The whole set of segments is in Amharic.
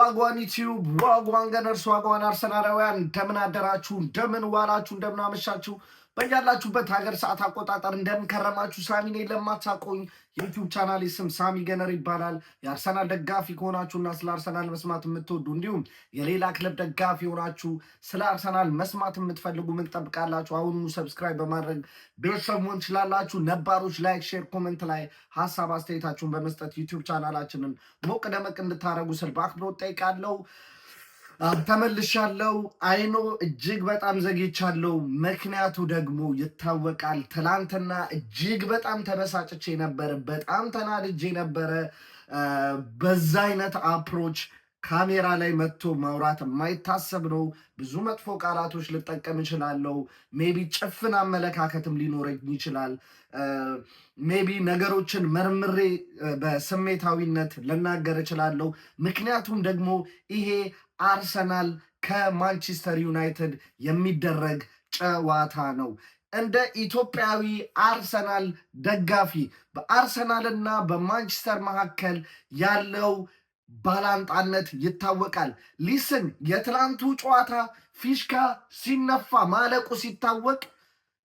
ዋጓን ዩቲዩብ ዋጓን ገነርስ ዋጓን አርሰናላውያን እንደምን አደራችሁ፣ እንደምን ዋላችሁ፣ እንደምን አመሻችሁ። በያላችሁበት ሀገር ሰዓት አቆጣጠር እንደምን ከረማችሁ። ሳሚ ነኝ። ለማታውቁኝ የዩቲዩብ ቻናሌ ስም ሳሚ ገነር ይባላል። የአርሰናል ደጋፊ ከሆናችሁና ስለ አርሰናል መስማት የምትወዱ እንዲሁም የሌላ ክለብ ደጋፊ ሆናችሁ ስለ አርሰናል መስማት የምትፈልጉ ምን ትጠብቃላችሁ? አሁኑ ሰብስክራይብ በማድረግ ቤተሰብ መሆን ትችላላችሁ። ነባሮች ላይክ፣ ሼር፣ ኮመንት ላይ ሀሳብ አስተያየታችሁን በመስጠት ዩቲዩብ ቻናላችንን ሞቅ ደመቅ እንድታደረጉ ስል በአክብሮት ጠይቃለሁ። ተመልሻለሁ። አይኖ እጅግ በጣም ዘግይቻለሁ። ምክንያቱ ደግሞ ይታወቃል። ትላንትና እጅግ በጣም ተበሳጭቼ ነበረ፣ በጣም ተናድጄ ነበረ። በዛ አይነት አፕሮች ካሜራ ላይ መጥቶ ማውራት የማይታሰብ ነው። ብዙ መጥፎ ቃላቶች ልጠቀም እችላለሁ። ሜቢ ጭፍን አመለካከትም ሊኖረኝ ይችላል። ሜቢ ነገሮችን መርምሬ በስሜታዊነት ልናገር እችላለሁ። ምክንያቱም ደግሞ ይሄ አርሰናል ከማንቸስተር ዩናይትድ የሚደረግ ጨዋታ ነው። እንደ ኢትዮጵያዊ አርሰናል ደጋፊ በአርሰናልና በማንቸስተር መካከል ያለው ባላንጣነት ይታወቃል። ሊስን የትላንቱ ጨዋታ ፊሽካ ሲነፋ ማለቁ ሲታወቅ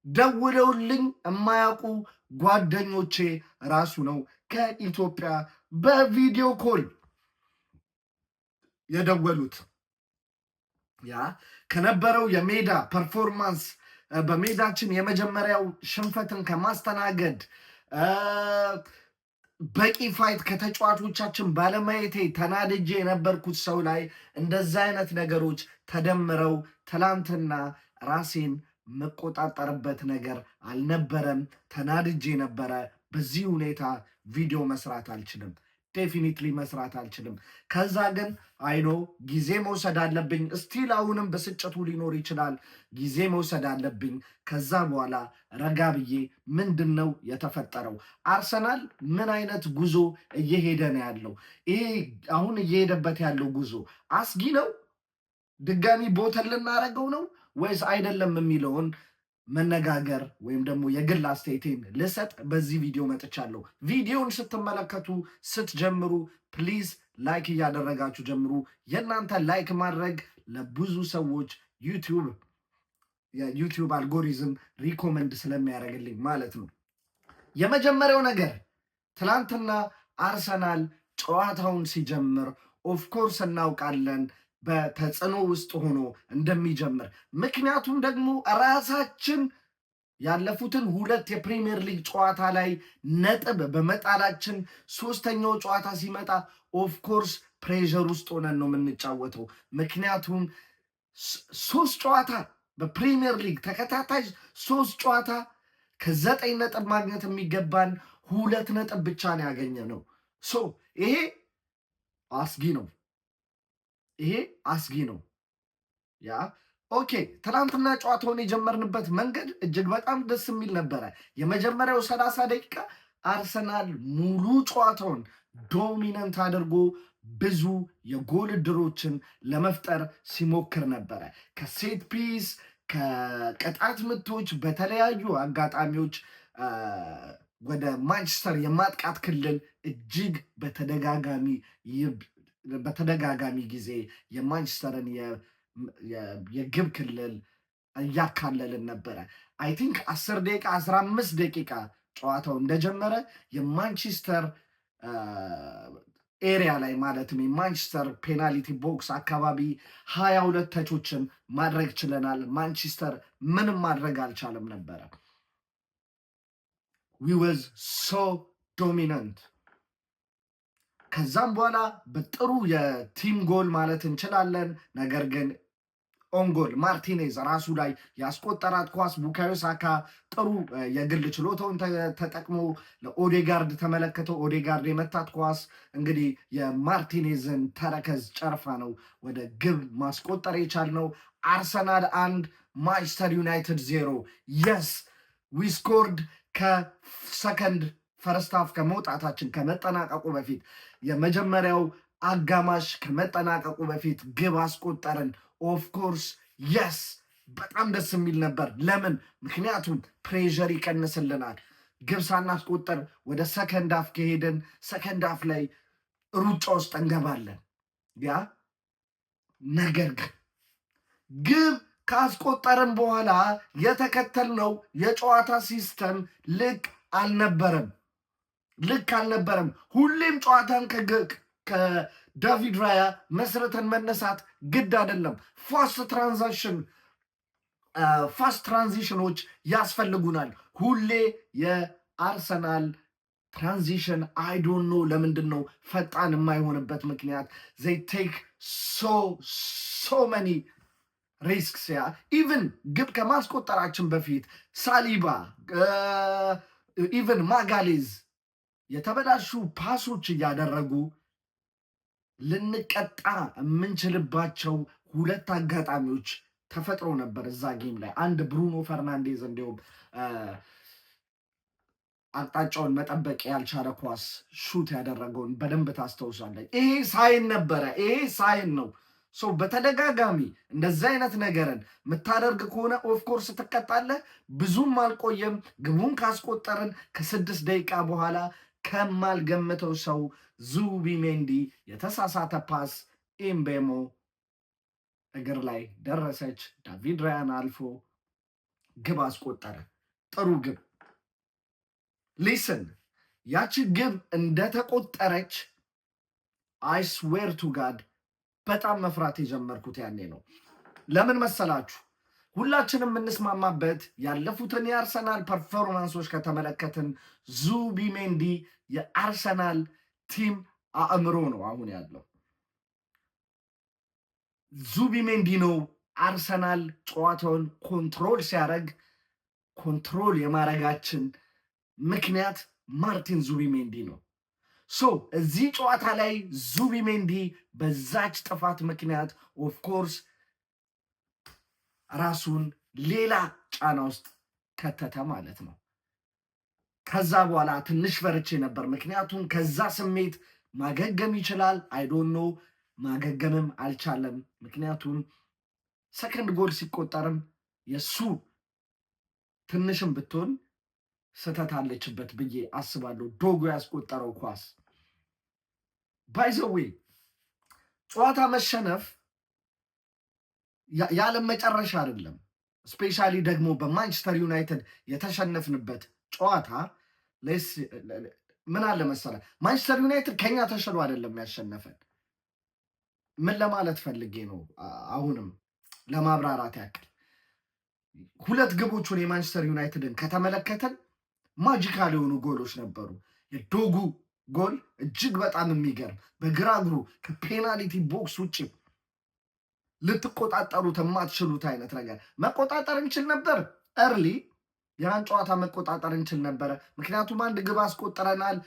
ደውለውልኝ የማያውቁ ጓደኞቼ ራሱ ነው ከኢትዮጵያ በቪዲዮ ኮል የደወሉት። ያ ከነበረው የሜዳ ፐርፎርማንስ በሜዳችን የመጀመሪያው ሽንፈትን ከማስተናገድ በቂ ፋይት ከተጫዋቾቻችን ባለማየቴ ተናድጄ የነበርኩት ሰው ላይ እንደዛ አይነት ነገሮች ተደምረው ትላንትና ራሴን መቆጣጠርበት ነገር አልነበረም። ተናድጄ ነበረ። በዚህ ሁኔታ ቪዲዮ መስራት አልችልም። ዴፊኒትሊ መስራት አልችልም። ከዛ ግን አይኖ ጊዜ መውሰድ አለብኝ። እስቲል አሁንም ብስጭቱ ሊኖር ይችላል። ጊዜ መውሰድ አለብኝ። ከዛ በኋላ ረጋ ብዬ ምንድን ነው የተፈጠረው? አርሰናል ምን አይነት ጉዞ እየሄደ ነው ያለው? ይሄ አሁን እየሄደበት ያለው ጉዞ አስጊ ነው? ድጋሚ ቦተን ልናደርገው ነው ወይስ አይደለም የሚለውን መነጋገር ወይም ደግሞ የግል አስተያየቴን ልሰጥ በዚህ ቪዲዮ መጥቻለሁ። ቪዲዮን ስትመለከቱ ስትጀምሩ ፕሊዝ ላይክ እያደረጋችሁ ጀምሩ። የእናንተ ላይክ ማድረግ ለብዙ ሰዎች የዩቲዩብ አልጎሪዝም ሪኮመንድ ስለሚያደርግልኝ ማለት ነው። የመጀመሪያው ነገር ትላንትና አርሰናል ጨዋታውን ሲጀምር ኦፍኮርስ እናውቃለን በተጽዕኖ ውስጥ ሆኖ እንደሚጀምር። ምክንያቱም ደግሞ ራሳችን ያለፉትን 2 የፕሪሚየር ሊግ ጨዋታ ላይ ነጥብ በመጣላችን ሶስተኛው ጨዋታ ሲመጣ ኦፍኮርስ ፕሬዠር ውስጥ ሆነን ነው የምንጫወተው። ምክንያቱም 3 ጨዋታ በፕሪሚየር ሊግ ተከታታይ 3 ጨዋታ ከ9 ነጥብ ማግኘት የሚገባን 2 ነጥብ ብቻ ነው ያገኘ ነው። ይሄ አስጊ ነው። ይሄ አስጊ ነው። ያ ኦኬ። ትናንትና ጨዋታውን የጀመርንበት መንገድ እጅግ በጣም ደስ የሚል ነበረ። የመጀመሪያው 30 ደቂቃ አርሰናል ሙሉ ጨዋታውን ዶሚነንት አድርጎ ብዙ የጎል እድሎችን ለመፍጠር ሲሞክር ነበረ። ከሴት ፒስ ከቅጣት ምቶች በተለያዩ አጋጣሚዎች ወደ ማንቸስተር የማጥቃት ክልል እጅግ በተደጋጋሚ ጊዜ የማንቸስተርን የግብ ክልል እያካለልን ነበረ። አይ ቲንክ 10 ደቂቃ 15 ደቂቃ ጨዋታው እንደጀመረ የማንቸስተር ኤሪያ ላይ ማለትም የማንቸስተር ፔናልቲ ቦክስ አካባቢ 22 ተቾችን ማድረግ ችለናል። ማንቸስተር ምንም ማድረግ አልቻለም ነበረ። we was so dominant። ከዛም በኋላ በጥሩ የቲም ጎል ማለት እንችላለን። ነገር ግን ኦንጎል ማርቲኔዝ ራሱ ላይ ያስቆጠራት ኳስ ቡካዮ ሳካ ጥሩ የግል ችሎታውን ተጠቅሞ ለኦዴጋርድ ተመለከተው። ኦዴጋርድ የመታት ኳስ እንግዲህ የማርቲኔዝን ተረከዝ ጨርፋ ነው ወደ ግብ ማስቆጠር የቻልነው። አርሰናል 1 ማንቸስተር ዩናይትድ 0። የስ ዊ ስኮርድ ከሰከንድ ፈርስት ሃፍ ከመውጣታችን ከመጠናቀቁ በፊት የመጀመሪያው አጋማሽ ከመጠናቀቁ በፊት ግብ አስቆጠርን። ኦፍኮርስ የስ በጣም ደስ የሚል ነበር። ለምን? ምክንያቱም ፕሬዠር ይቀንስልናል። ግብ ሳናስቆጠር ወደ ሰከንድ ሃፍ ከሄደን ሰከንድ ሃፍ ላይ ሩጫ ውስጥ እንገባለን። ያ ነገር ግን ግብ ካስቆጠርን በኋላ የተከተልነው የጨዋታ ሲስተም ልክ አልነበረም። ሁሌም ጨዋታን ከዳቪድ ራያ መስረተን መነሳት ግድ አይደለም። ፋስት ትራንዚሽኖች ያስፈልጉናል። ሁሌ የአርሰናል ትራንዚሽን አይዶን ኖ ለምንድን ነው ፈጣን የማይሆንበት ምክንያት? ዘይ ቴክ ሶ መኒ ሪስክስ። ያ ኢቨን ግብ ከማስቆጠራችን በፊት ሳሊባ ኢቨን ማጋሌዝ የተበላሹ ፓሶች እያደረጉ ልንቀጣ የምንችልባቸው ሁለት አጋጣሚዎች ተፈጥሮ ነበር እዛ ጌም ላይ። አንድ ብሩኖ ፈርናንዴዝ እንዲሁም አቅጣጫውን መጠበቅ ያልቻለ ኳስ ሹት ያደረገውን በደንብ ታስታውሳለህ። ይሄ ሳይን ነበረ። ይሄ ሳይን ነው። በተደጋጋሚ እንደዚህ አይነት ነገርን የምታደርግ ከሆነ ኦፍኮርስ ትቀጣለህ። ብዙም አልቆየም። ግቡን ካስቆጠርን ከ6 ደቂቃ በኋላ ከማልገምተው ሰው ዙቢሜንዲ የተሳሳተ ፓስ ኤምቤሞ እግር ላይ ደረሰች። ዳቪድ ራያን አልፎ ግብ አስቆጠረ። ጥሩ ግብ። ሊስን ያቺ ግብ እንደተቆጠረች አይስዌር ቱ ጋድ በጣም መፍራት የጀመርኩት ያኔ ነው። ለምን መሰላችሁ? ሁላችንም የምንስማማበት ያለፉትን የአርሰናል ፐርፎርማንሶች ከተመለከትን ዙቢሜንዲ የአርሰናል ቲም አእምሮ ነው አሁን ያለው። ዙቢሜንዲ ነው አርሰናል ጨዋታውን ኮንትሮል ሲያደርግ ኮንትሮል የማድረጋችን ምክንያት ማርቲን ዙቢሜንዲ ነው። እዚህ ጨዋታ ላይ ዙቢሜንዲ በዛች ጥፋት ምክንያት ኦፍኮርስ ራሱን ሌላ ጫና ውስጥ ከተተ ማለት ነው። ከዛ በኋላ ትንሽ ፈርቼ ነበር፣ ምክንያቱም ከዛ ስሜት ማገገም ይችላል። አይዶኖ ማገገምም አልቻለም። ምክንያቱም ሰከንድ ጎል ሲቆጠርም የሱ ትንሽም ብትሆን ስህተት አለችበት ብዬ አስባለሁ። ዶጎ ያስቆጠረው ኳስ ባይዘዌ ጨዋታ መሸነፍ የዓለም መጨረሻ አይደለም። ስፔሻሊ ደግሞ በማንቸስተር ዩናይትድ የተሸነፍንበት ጨዋታ ምን አለ መሰለ፣ ማንቸስተር ዩናይትድ ከኛ ተሸሎ አይደለም ያሸነፈን። ምን ለማለት ፈልጌ ነው? አሁንም ለማብራራት ያክል ሁለት ግቦቹን የማንቸስተር ዩናይትድን ከተመለከተን ማጂካል የሆኑ ጎሎች ነበሩ። የዶጉ ጎል እጅግ በጣም የሚገርም በግራ እግሩ ከፔናልቲ ቦክስ ውጭ ልትቆጣጠሩት የማትችሉት አይነት ነገር መቆጣጠር እንችል ነበር። እርሊ ያን ጨዋታ መቆጣጠር እንችል ነበረ። ምክንያቱም አንድ ግብ አስቆጥረናል።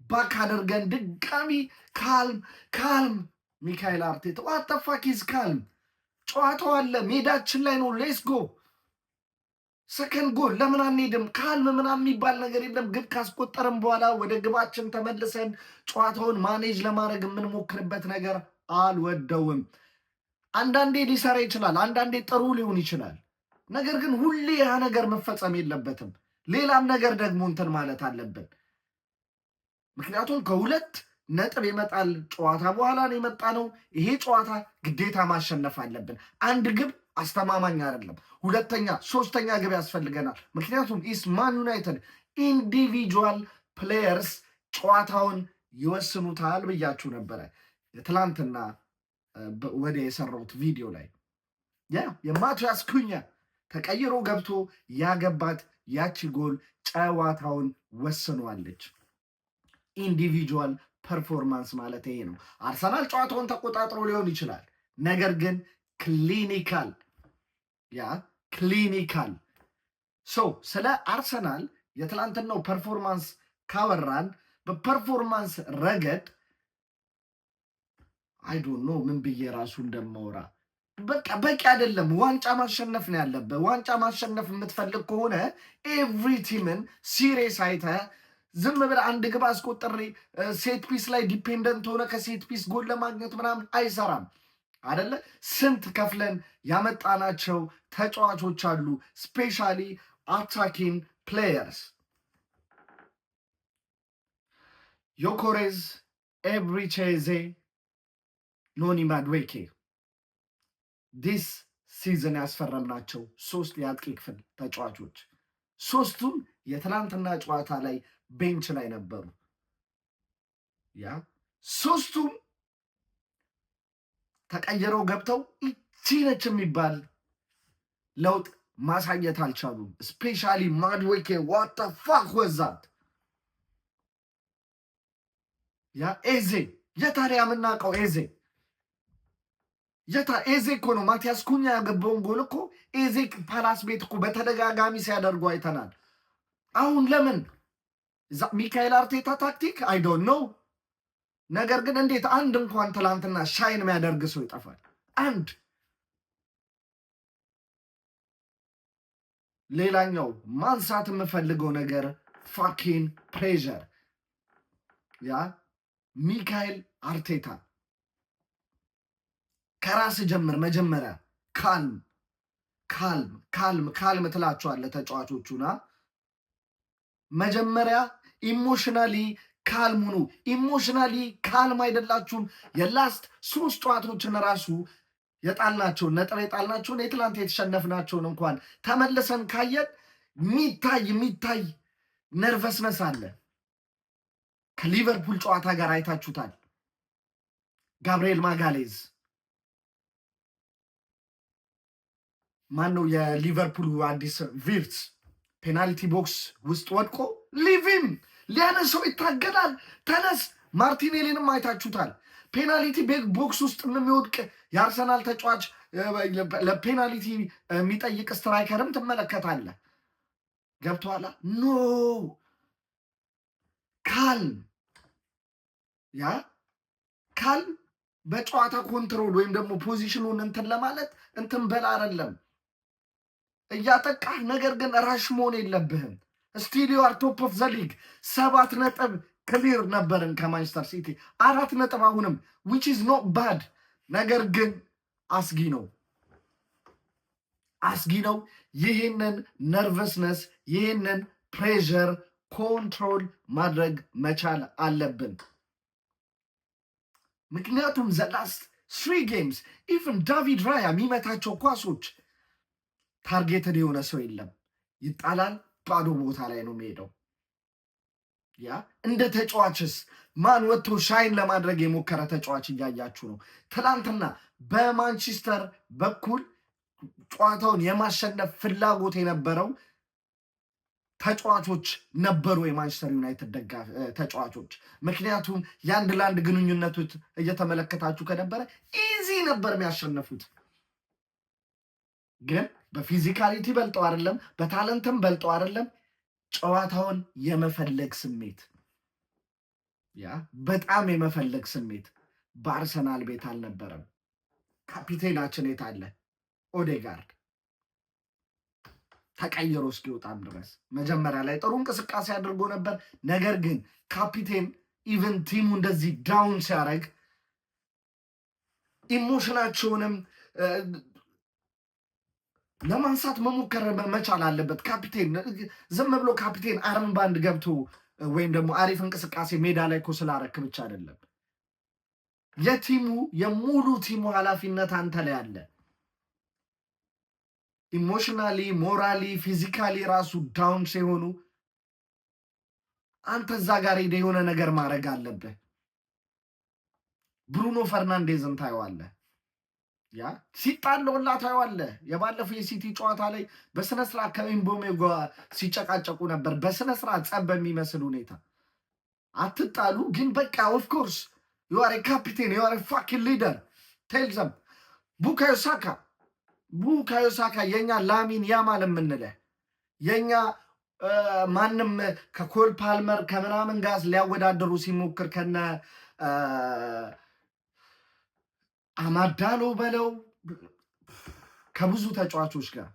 ባክ አድርገን ድጋሚ ካልም ሚካኤል አርቴታ ዋተፋኪዝ ካልም፣ ጨዋታው አለ፣ ሜዳችን ላይ ነው፣ ሌስ ጎ ሰከንድ ጎል ለምን አንሄድም? ካልም ምናምን የሚባል ነገር የለም። ግብ ካስቆጠረም በኋላ ወደ ግባችን ተመልሰን ጨዋታውን ማኔጅ ለማድረግ የምንሞክርበት ነገር አልወደውም። አንዳንዴ ሊሰራ ይችላል፣ አንዳንዴ ጥሩ ሊሆን ይችላል። ነገር ግን ሁሌ ያ ነገር መፈጸም የለበትም። ሌላም ነገር ደግሞ እንትን ማለት አለብን። ምክንያቱም ከሁለት ነጥብ የመጣል ጨዋታ በኋላ ነው የመጣ ነው። ይሄ ጨዋታ ግዴታ ማሸነፍ አለብን። አንድ ግብ አስተማማኝ አይደለም። ሁለተኛ ሶስተኛ ግብ ያስፈልገናል። ምክንያቱም ኢስማን ዩናይትድ ኢንዲቪጁዋል ፕሌየርስ ጨዋታውን ይወስኑታል ብያችሁ ነበረ የትላንትና ወደ የሰራሁት ቪዲዮ ላይ። የማቲያስ ኩኛ ተቀይሮ ገብቶ ያገባት ያቺ ጎል ጨዋታውን ወስኗለች። ኢንዲቪጁዋል ፐርፎርማንስ ማለት ይሄ ነው። አርሰናል ጨዋታውን ተቆጣጥሮ ሊሆን ይችላል፣ ነገር ግን ክሊኒካል ስለ አርሰናል የትላንትናው ፐርፎርማንስ ካወራን በፐርፎርማንስ ረገድ አይዶኖ ምን ብዬ ራሱ እንደማወራ በቂ አይደለም። ዋንጫ ማሸነፍ ነው ያለበት። ዋንጫ ማሸነፍ የምትፈልግ ከሆነ ኤቭሪ ቲምን ሲሪየስ አይተህ ዝም ብለህ አንድ ግብ አስቆጥሬ ሴት ፒስ ላይ ዲፔንደንት ሆነ ከሴት ፒስ ጎል ለማግኘት ምናምን አይሰራም አደለ? ስንት ከፍለን ያመጣናቸው ተጫዋቾች አሉ፣ ስፔሻሊ አታኪንግ ፕሌየርስ። ዮኮሬዝ፣ ኤብሪቼዜ፣ ኖኒ ማድዌኬ ዲስ ሲዝን ያስፈረምናቸው 3 የአጥቂ ክፍል ተጫዋቾች 3ቱም የትናንትና ጨዋታ ላይ ቤንች ላይ ነበሩ። ያ 3ቱም ተቀይረው ገብተው እቺ ነች የሚባል ለውጥ ማሳየት አልቻሉም። ስፔሻሊ ማድዌኬ ዋት ዘ ፋክ ወዛት ያ ኤዜ የታዲያ የምናውቀው ኤዜ እኮ ነው። ማቲያስ ኩኛ ያገባውን ጎል እኮ ኤዜ ፓላስ ቤት እኮ በተደጋጋሚ ሲያደርጉ አይተናል። አሁን ለምን ሚካኤል አርቴታ ታክቲክ አይ ዶንት ኖ። ነገር ግን እንዴት አንድ እንኳን ትላንትና ሻይን የሚያደርግ ሰው ይጠፋል? አንድ ሌላኛው ማንሳት የምፈልገው ነገር ፋኪን ፕሬዠር ያ ሚካኤል አርቴታ ከራስ ጀምር። መጀመሪያ ካልም ትላቸዋለህ ተጫዋቾቹና መጀመሪያ ኢሞሽናሊ ካልም ሁኑ። ኢሞሽናሊ ካልም አይደላችሁም። የላስት 3 ጨዋታዎችን ራሱ የጣልናቸውን ነጥብ የጣልናቸውን የትላንት የተሸነፍናቸውን እንኳን ተመልሰን ካየን የሚታይ ነርቨስነስ አለ። ከሊቨርፑል ጨዋታ ጋር አይታችሁታል። ጋብርኤል ማጋሌዝ ማነው የሊቨርፑል አዲስ ቪርትስ ፔናልቲ ቦክስ ውስጥ ወድቆ ሊቪም ሊያነሰው ይታገላል። ተነስ። ማርቲኔሊንም አይታችሁታል። ፔናልቲ ቦክስ ውስጥ የሚወድቅ የአርሰናል ተጫዋች ለፔናልቲ የሚጠይቅ ስትራይከርም ትመለከታለህ። ገብቶሃል? ኖ ካልም በጨዋታ ኮንትሮል ወይም ደግሞ ፖዚሽኑን እንትን ለማለት እንትን በላ አይደለም እያጠቃህ። ነገር ግን ራሽ መሆን የለብህም። ስቲል ዩ አር ቶፕ ኦፍ ዘ ሊግ 7 ነጥብ ክሊር ነበርን ከማንቸስተር ሲቲ 4 ነጥብ አሁንም ዊች ኢዝ ኖት ባድ። ነገር ግን አስጊ ነው። ይህንን ነርቨስነስ ይህንን ፕሬዠር ኮንትሮል ማድረግ መቻል አለብን። ምክንያቱም ዘ ላስት 3 ጌምስ ኢቨን ዳቪድ ራያ የሚመታቸው ኳሶች ታርጌትድ የሆነ ሰው የለም። ይጣላል፣ ባዶ ቦታ ላይ ነው የሚሄደው። ያ እንደ ተጫዋችስ ማን ወጥቶ ሻይን ለማድረግ የሞከረ ተጫዋች እያያችሁ ነው። ትናንትና በማንቸስተር በኩል ጨዋታውን የማሸነፍ ፍላጎት የነበረው ተጫዋቾች ነበሩ፣ የማንቸስተር ዩናይትድ ተጫዋቾች። ምክንያቱም የአንድ ለአንድ ግንኙነቶች እየተመለከታችሁ ከነበረ ኢዚ ነበር የሚያሸነፉት። ግን በፊዚካሊቲ በልጠው አይደለም፣ በታለንትም በልጠው አይደለም። ጨዋታውን የመፈለግ ስሜት በጣም የመፈለግ ስሜት በአርሰናል ቤት አልነበረም። ካፒቴናችን የት አለ? ኦዴጋርድ ተቀይሮ እስኪወጣም ድረስ መጀመሪያ ላይ ጥሩ እንቅስቃሴ አድርጎ ነበር። ነገር ግን ካፒቴን ኢቨን ቲሙ እንደዚህ ዳውን ሲያደርግ ኢሞሽናቸውንም ለማንሳት መሞከር መቻል አለበት። ካፒቴን ዝም ብሎ ካፒቴን አርም ባንድ ገብቶ ወይም ደግሞ አሪፍ እንቅስቃሴ ሜዳ ላይ እኮ ስላረክ ብቻ አይደለም። የሙሉ ቲሙ ኃላፊነት አንተ ላይ አለ። ኢሞሽናሊ፣ ሞራሊ፣ ፊዚካሊ ራሱ ዳውን ሲሆኑ አንተ እዛ ጋር ሄደህ የሆነ ነገር ማድረግ አለብህ። ብሩኖ ፈርናንዴዝን ታየዋለህ፣ ሲጣለውላ ታየዋለህ። የባለፈው የሲቲ ጨዋታ ላይ በስነስርዓት ከኢምቦሜ ጋር ሲጨቃጨቁ ነበር፣ በስነስርዓት ጸብ በሚመስል ሁኔታ። አትጣሉ ግን በቃ ኦፍኮርስ ዩ አር ካፒቴን ዩ አር ፋኪንግ ሊደር ቴል ዘም። ቡካዮ ሳካ የኛ ላሚን ያማል የምንልህ የኛ ማንም ከኮል ፓልመር ከምናምን ጋር ሊያወዳደሩ ሲሞክር ከነ አማዳሎ በለው ከብዙ ተጫዋቾች ጋር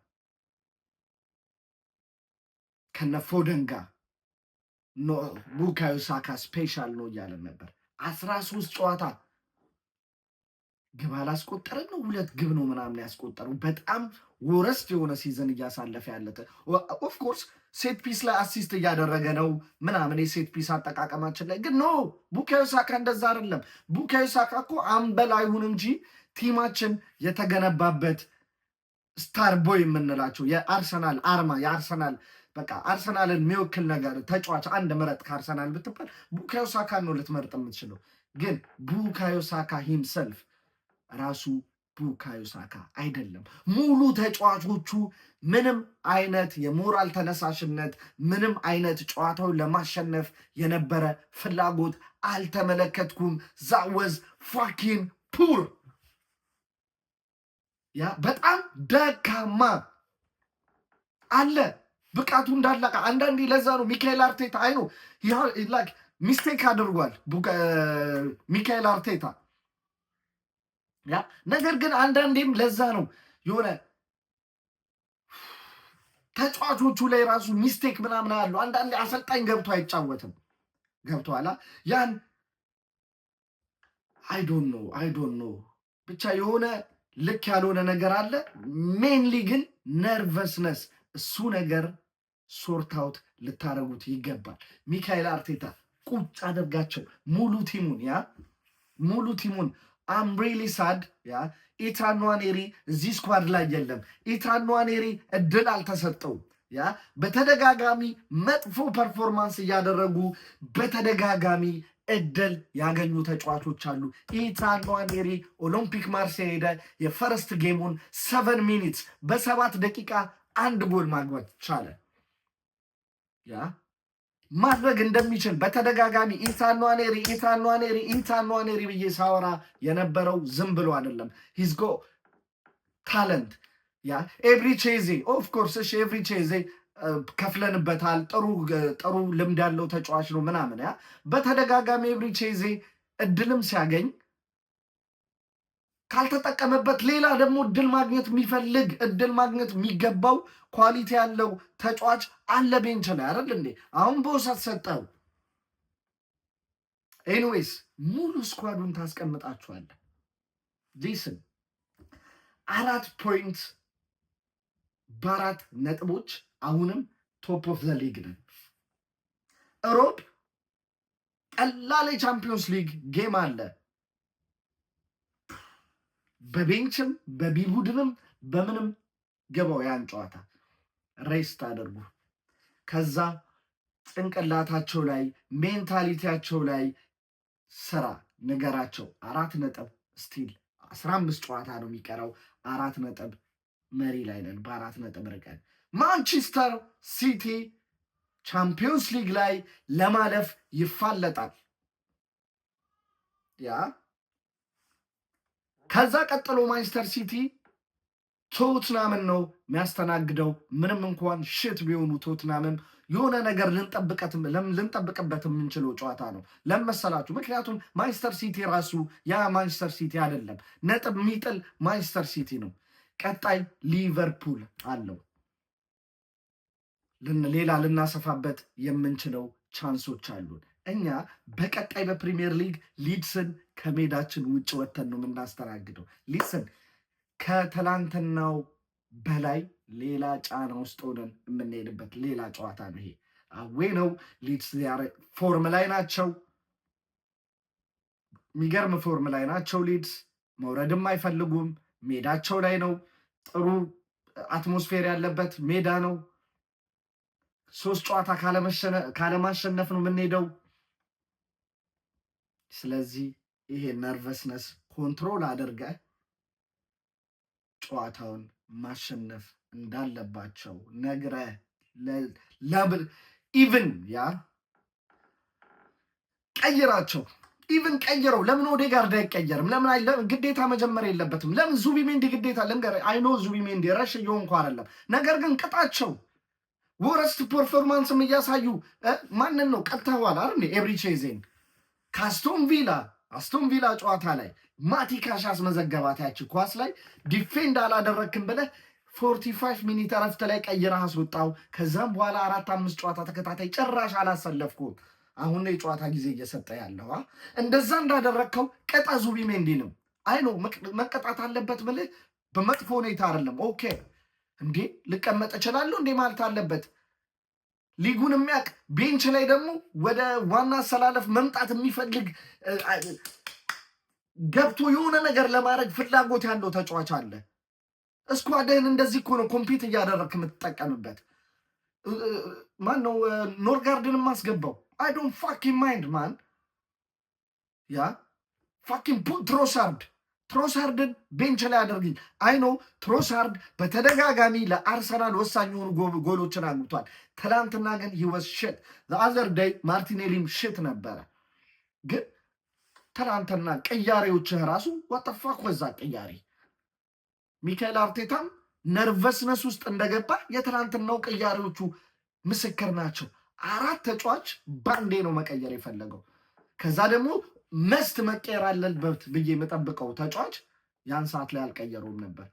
ከነ ፎደን ጋር ቡካዮ ሳካ ስፔሻል ነው እያለን ነበር። 13 ጨዋታ ግብ አላስቆጠረም ነው 2 ግብ ነው ምናምን ያስቆጠሩ። በጣም ወረስት የሆነ ሲዝን እያሳለፈ ያለተ። ኦፍኮርስ ሴት ፒስ ላይ አሲስት እያደረገ ነው ምናምን የሴት ፒስ አጠቃቀማችን ላይ ግን ኖ ቡካዮ ሳካ እንደዛ አይደለም። ቡካዮ ሳካ እኮ አምበል አይሁን እንጂ ቲማችን የተገነባበት ስታር ቦይ የምንላቸው የአርሰናል አርማ የአርሰናል በቃ አርሰናልን የሚወክል ነገር ተጫዋች አንድ ምረጥ ከአርሰናል ብትባል ቡካዮ ሳካ ነው ልትመርጥ የምትችለው። ግን ቡካዮ ሳካ ሂምሰልፍ ራሱ ቡካዮ ሳካ አይደለም። ሙሉ ተጫዋቾቹ ምንም አይነት የሞራል ተነሳሽነት፣ ምንም አይነት ጨዋታውን ለማሸነፍ የነበረ ፍላጎት አልተመለከትኩም። ዛወዝ ፋኪን ፑር ያ በጣም ደካማ አለ ብቃቱ እንዳለቀ። አንዳንዴ ለዛ ነው ሚካኤል አርቴታ አይኖ ሚስቴክ አድርጓል ሚካኤል አርቴታ ያ ነገር ግን አንዳንዴም ለዛ ነው የሆነ ተጫዋቾቹ ላይ ራሱ ሚስቴክ ምናምን አለው። አንዳንዴ አሰልጣኝ ገብቶ አይጫወትም። ገብቶሃል? ያን አይዶን ኖ ብቻ የሆነ ልክ ያልሆነ ነገር አለ። ሜንሊ ግን ነርቨስነስ፣ እሱ ነገር ሶርት አውት ልታረጉት ይገባል። ሚካኤል አርቴታ ቁጭ አደርጋቸው ሙሉ ቲሙን አም ሪሊ ሳድ ያ ኢታን ንዋኔሪ እዚህ ስኳድ ላይ የለም። ኢታን ንዋኔሪ እድል አልተሰጠውም። ያ በተደጋጋሚ መጥፎ ፐርፎርማንስ እያደረጉ በተደጋጋሚ እድል ያገኙ ተጫዋቾች አሉ። ኢታን ንዋኔሪ ኦሎምፒክ ማርሴይ ሄደ። የፈረስት ጌሙን 7 ሚኒትስ በ7 ደቂቃ 1 ጎል ማግባት ቻለ። ያ ማድረግ እንደሚችል በተደጋጋሚ ኢታን ንዋኔሪ ብዬ ሳወራ የነበረው ዝም ብሎ አይደለም። ሂዝጎ ታለንት ያ ኤቭሪ ቼዜ ኦፍኮርስ ኤቭሪ ቼዜ ከፍለንበታል። ጥሩ ልምድ ያለው ተጫዋች ነው ምናምን። ያ በተደጋጋሚ ኤቭሪ ቼዜ እድልም ሲያገኝ ካልተጠቀመበት ሌላ ደግሞ እድል ማግኘት የሚፈልግ እድል ማግኘት የሚገባው ኳሊቲ ያለው ተጫዋች አለ ቤንች ላይ አይደል እንዴ? አሁን በውሰት ሰጠው። ኤኒዌይስ ሙሉ ስኳዱን ታስቀምጣችኋለ። ሊስን 4 ፖይንት በ4 ነጥቦች አሁንም ቶፕ ኦፍ ዘ ሊግ ነን። ሮብ ቀላል የቻምፒዮንስ ሊግ ጌም አለ። በቤንችም በቢ ቡድንም በምንም ገባው ያን ጨዋታ ሬስት አድርጉ። ከዛ ጭንቅላታቸው ላይ ሜንታሊቲያቸው ላይ ስራ ንገራቸው። 4 ነጥብ ስቲል 15 ጨዋታ ነው የሚቀረው። 4 ነጥብ መሪ ላይ ነን። በ4 ነጥብ ርቀን ማንቸስተር ሲቲ ቻምፒዮንስ ሊግ ላይ ለማለፍ ይፋለጣል። ያ ከዛ ቀጥሎ ማንቸስተር ሲቲ ቶትናምን ነው የሚያስተናግደው። ምንም እንኳን ሽት ቢሆኑ ቶትናምም የሆነ ነገር ልንጠብቅበት የምንችለው ጨዋታ ነው። ለመሰላችሁ ምክንያቱም ማንቸስተር ሲቲ ራሱ ያ ማንቸስተር ሲቲ አይደለም፣ ነጥብ የሚጥል ማንቸስተር ሲቲ ነው። ቀጣይ ሊቨርፑል አለው። ሌላ ልናሰፋበት የምንችለው ቻንሶች አሉን። እኛ በቀጣይ በፕሪሚየር ሊግ ሊድስን ከሜዳችን ውጭ ወተን ነው የምናስተናግደው። ሊድስን ከትላንትናው በላይ ሌላ ጫና ውስጥ ሆነን የምንሄድበት ሌላ ጨዋታ ነው ይሄ። አዌ ነው። ሊድስ ፎርም ላይ ናቸው፣ የሚገርም ፎርም ላይ ናቸው። ሊድስ መውረድም አይፈልጉም። ሜዳቸው ላይ ነው። ጥሩ አትሞስፌር ያለበት ሜዳ ነው። 3 ጨዋታ ካለማሸነፍ ነው የምንሄደው። ስለዚህ ይሄ ነርቨስነስ ኮንትሮል አድርገ ጨዋታውን ማሸነፍ እንዳለባቸው ነግረ ኢቭን ያ ቀይራቸው ቀይረው። ለምን ኦዴጋርድ አይቀየርም? ለምን ግዴታ መጀመር የለበትም? ለምን ዙቢሜንዲ ግዴታ ልንገር፣ አይኖ ዙቢሜንዲ ረሽ እየሆንኩ አይደለም፣ ነገር ግን ቅጣቸው። ወረስት ፐርፎርማንስም እያሳዩ ማንን ነው ቀጥተዋል አይደል? ኤብሪቼዜን ከአስቶን ቪላ ጨዋታ ላይ ማቲ ካሽ አስመዘገባት። ያቺ ኳስ ላይ ዲፌንድ አላደረክም ብለህ 45 ሚኒት እረፍት ላይ ቀይረህ አስወጣው። ከዛም በኋላ 4-5 ጨዋታ ተከታታይ ጭራሽ አላሰለፍኩም። አሁን ነው የጨዋታ ጊዜ እየሰጠ ያለው። እንደዛ እንዳደረግከው ቀጣ ዙቢሜንዲንም አይኖ መቀጣት አለበት ብልህ በመጥፎ ሁኔታ አይደለም። ኦኬ እንዴ ልቀመጥ እችላለሁ እንዴ ማለት አለበት። ሊጉን የሚያውቅ ቤንች ላይ ደግሞ ወደ ዋና አሰላለፍ መምጣት የሚፈልግ ገብቶ የሆነ ነገር ለማድረግ ፍላጎት ያለው ተጫዋች አለ። እስኳድህን እንደዚህ እኮ ነው ኮምፒት እያደረግክ የምትጠቀምበት። ማን ነው ኖርጋርድን ማስገባው? አይ ዶንት ፋኪንግ ማይንድ ማን ያ ፋኪንግ ትሮሳርድን ቤንች ላይ አደርግኝ። አይ ነው ትሮሳርድ በተደጋጋሚ ለአርሰናል ወሳኝ የሆኑ ጎሎችን አግብቷል። ትላንትና ግን ሂወስ ሽት ዘአዘር ደይ ማርቲኔሊም ሽት ነበረ። ግን ትላንትና ቅያሬዎችህ ራሱ ዋጠፋክ ወዛ ቅያሬ ሚካኤል አርቴታም ነርቨስነስ ውስጥ እንደገባ የትላንትናው ቅያሬዎቹ ምስክር ናቸው። 4 ተጫዋች ባንዴ ነው መቀየር የፈለገው። ከዛ ደግሞ መስት መቀየር አለበት ብዬ የምጠብቀው ተጫዋች ያን ሰዓት ላይ አልቀየሩም ነበር።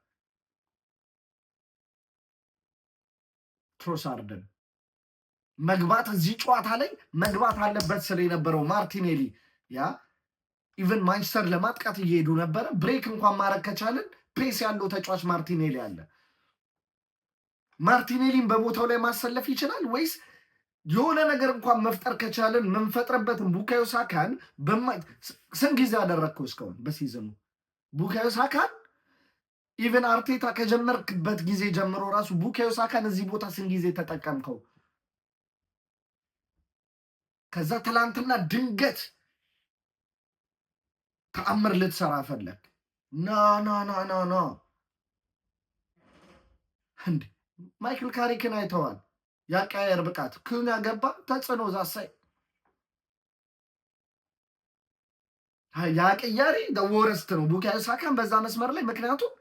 ትሮሳርድን መግባት እዚህ ጨዋታ ላይ መግባት አለበት ስለ የነበረው ማርቲኔሊ ያ ኢቨን ማንቸስተር ለማጥቃት እየሄዱ ነበረ። ብሬክ እንኳን ማድረግ ከቻለን ፔስ ያለው ተጫዋች ማርቲኔሊ አለ። ማርቲኔሊን በቦታው ላይ ማሰለፍ ይችላል ወይስ የሆነ ነገር እንኳን መፍጠር ከቻለን መንፈጥረበትን ቡካዮ ሳካን ስንት ጊዜ አደረግከው እስካሁን በሲዝኑ? ቡካዮ ሳካን ኢቨን አርቴታ ከጀመርክበት ጊዜ ጀምሮ ራሱ ቡካዮ ሳካን እዚህ ቦታ ስንት ጊዜ ተጠቀምከው? ከዛ ትላንትና ድንገት ተአምር ልትሰራ ፈለግ። ኖ እንዴ ማይክል ካሪክን አይተዋል። ያቀያየር ብቃት ክን ያገባ ተጽዕኖ ዛሳይ ያቀያሪ ወረስት ነው ቡካዮ ሳካን በዛ መስመር ላይ። ምክንያቱም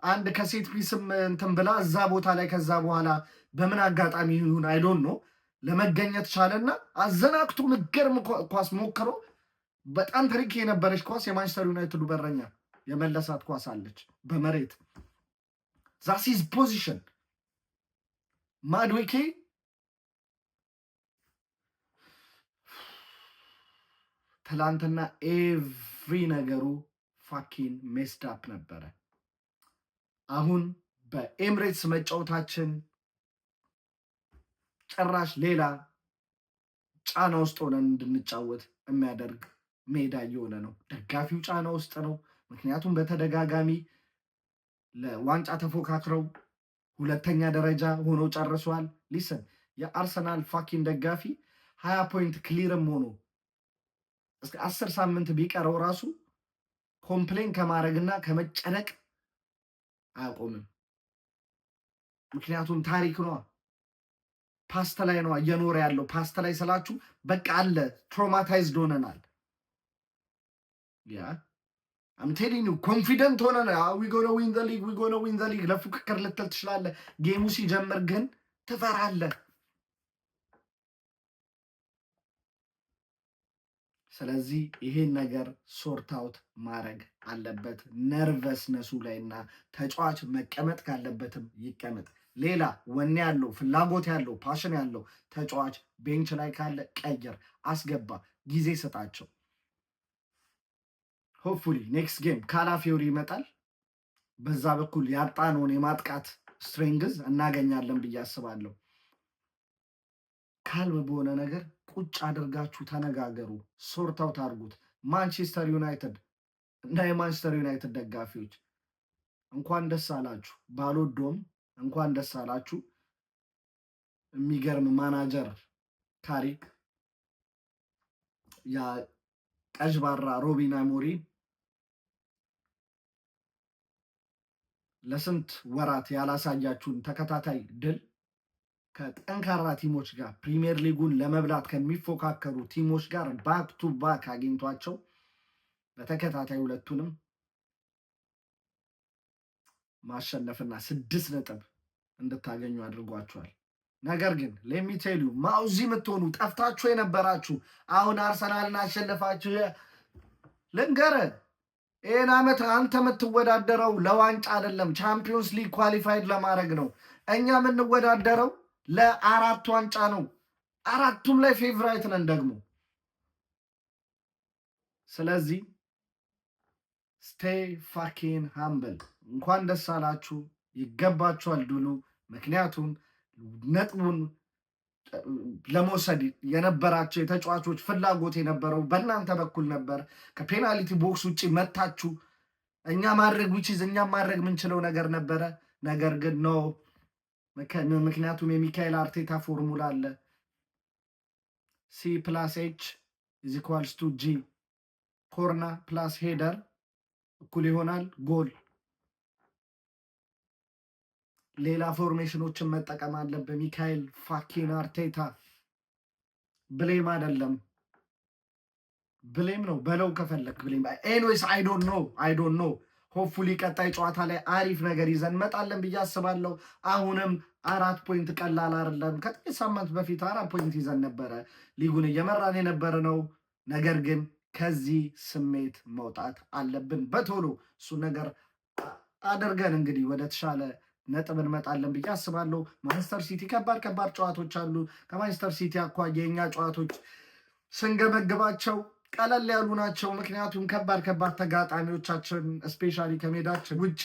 አንድ ከሴት ፒስም እንትን ብላ እዛ ቦታ ላይ ከዛ በኋላ በምን አጋጣሚ ይሁን አይዶን ነው ለመገኘት ቻለና አዘናክቶ ምገርም ኳስ ሞክሮ በጣም ትሪክ የነበረች ኳስ የማንቸስተር ዩናይትዱ በረኛ የመለሳት ኳስ አለች በመሬት ዛሲዝ ፖዚሽን ማድዌኬ ትላንትና ኤቭሪ ነገሩ ፋኪን ሜስዳፕ ነበረ። አሁን በኤምሬትስ መጫወታችን ጭራሽ ሌላ ጫና ውስጥ ሆነን እንድንጫወት የሚያደርግ ሜዳ እየሆነ ነው። ደጋፊው ጫና ውስጥ ነው። ምክንያቱም በተደጋጋሚ ለዋንጫ ተፎካክረው 2ኛ ደረጃ ሆኖ ጨርሷል። ሊሰን የአርሰናል ፋኪን ደጋፊ 20 ፖይንት ክሊርም ሆኖ እስከ 10 ሳምንት ቢቀረው ራሱ ኮምፕሌን ከማድረግና ከመጨነቅ አያቆምም። ምክንያቱም ታሪክ ነዋ። ፓስት ላይ ነዋ እየኖረ ያለው። ፓስት ላይ ስላችሁ በቃ አለ ትራውማታይዝድ ሆነናል። ያ አም ቴሊንግ ዩ ኮንፊደንት ሆነን ዊ ጎና ዊን ዘ ሊግ ለፉክክር ልትል ትችላለህ። ጌሙ ሲጀምር ግን ትፈራለህ። ስለዚህ ይሄን ነገር ሶርት አውት ማድረግ አለበት ነርቨስነሱ ላይ እና ተጫዋች መቀመጥ ካለበትም ይቀመጥ። ሌላ ወኔ ያለው ፍላጎት ያለው ፓሽን ያለው ተጫዋች ቤንች ላይ ካለ ቀይር፣ አስገባ፣ ጊዜ ስጣቸው። ሆፕፉሊ ኔክስት ጌም ካላፊዮሪ ይመጣል። በዛ በኩል ያጣነውን የማጥቃት ስትሬንግዝ እናገኛለን ብዬ አስባለሁ። ካልም በሆነ ነገር ቁጭ አድርጋችሁ ተነጋገሩ፣ ሶርታውት አድርጉት። ማንቸስተር ዩናይትድ እና የማንቸስተር ዩናይትድ ደጋፊዎች እንኳን ደስ አላችሁ። ባልወዶም እንኳን ደስ አላችሁ። የሚገርም ማናጀር ካሪክ ያ ቀዥባራ ሮቢን አሞሪም ለስንት ወራት ያላሳያችሁን ተከታታይ ድል ከጠንካራ ቲሞች ጋር ፕሪሚየር ሊጉን ለመብላት ከሚፎካከሩ ቲሞች ጋር ባክ ቱ ባክ አግኝቷቸው በተከታታይ ሁለቱንም ማሸነፍና 6 ነጥብ እንድታገኙ አድርጓቸዋል። ነገር ግን ሌሚቴሉ ማውዚ የምትሆኑ ጠፍታችሁ የነበራችሁ አሁን አርሰናልን አሸነፋችሁ። ልንገረ ይህን ዓመት አንተ የምትወዳደረው ለዋንጫ አይደለም፣ ቻምፒዮንስ ሊግ ኳሊፋይድ ለማድረግ ነው። እኛ የምንወዳደረው ለ4 ዋንጫ ነው። 4ቱም ላይ ፌቨራይት ነን ደግሞ። ስለዚህ ስቴይ ፋኪን ሃምብል። እንኳን ደስ አላችሁ፣ ይገባችኋል ድሉ። ምክንያቱም ነጥቡን ለመውሰድ የነበራቸው የተጫዋቾች ፍላጎት የነበረው በእናንተ በኩል ነበር። ከፔናልቲ ቦክስ ውጭ መታችሁ እኛ ማድረግ ምንችለው ነገር ነበረ። ነገር ግን ነው ምክንያቱም የሚካኤል አርቴታ ፎርሙላ አለ። C + H = G ኮርና ፕላስ ሄደር እኩል ይሆናል ጎል። ሌላ ፎርሜሽኖችን መጠቀም አለብህ ሚካኤል ፋኪን አርቴታ። ብሌም አይደለም ብሌም ነው በለው ከፈለክ ብሌም። ኤኒዌይስ አይ ዶንት ኖ ሆፕፉሊ ቀጣይ ጨዋታ ላይ አሪፍ ነገር ይዘን እንመጣለን ብዬ አስባለሁ። አሁንም 4 ፖይንት ቀላል አይደለም። ከጥቂት ሳምንት በፊት 4 ፖይንት ይዘን ነበረ ሊጉን እየመራን የነበረ ነው። ነገር ግን ከዚህ ስሜት መውጣት አለብን በቶሎ። እሱ ነገር አድርገን እንግዲህ ወደ ተሻለ ነጥብ እንመጣለን ብዬ አስባለሁ። ማንቸስተር ሲቲ ከባድ ጨዋታዎች አሉ። ከማንቸስተር ሲቲ አኳያ የኛ ጨዋታዎች ስንገመግባቸው ቀለል ያሉ ናቸው። ምክንያቱም ከባድ ተጋጣሚዎቻችን ስፔሻሊ ከሜዳችን ውጭ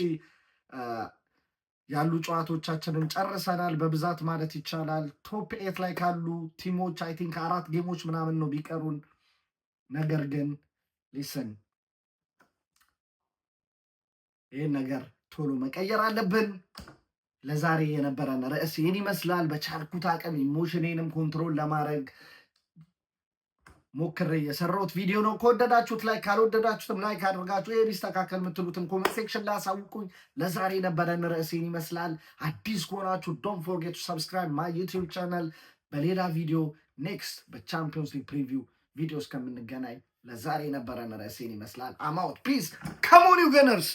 ያሉ ጨዋታዎቻችንን ጨርሰናል በብዛት ማለት ይቻላል። ቶፕ 8 ላይ ካሉ ቲሞች አይ ቲንክ 4 ጌሞች ምናምን ነው ቢቀሩን። ነገር ግን ሊስን ይህን ነገር ቶሎ መቀየር አለብን። ለዛሬ የነበረን ርዕስ ይህን ይመስላል። በቻልኩት አቅም ኢሞሽኔንም ኮንትሮል ለማድረግ ሞክሬ የሰራሁት ቪዲዮ ነው። ከወደዳችሁት ላይ ካልወደዳችሁትም ላይክ አድርጋችሁ ይሄ ቢስተካከል የምትሉትን ኮሜንት ሴክሽን ላይ አሳውቁኝ። ለዛሬ የነበረን ርዕስ ይህን ይመስላል። አዲስ ከሆናችሁ ዶንት ፎርጌት ቱ ሰብስክራይብ ማይ ዩቲዩብ ቻናል። በሌላ ቪዲዮ ኔክስት በቻምፒዮንስ ሊግ ፕሪቪው ቪዲዮ እስከምንገናኝ ለዛሬ የነበረን ርዕስ ይህን ይመስላል። አም አውት ፒስ። ካም ኦን ዩ ገነርስ።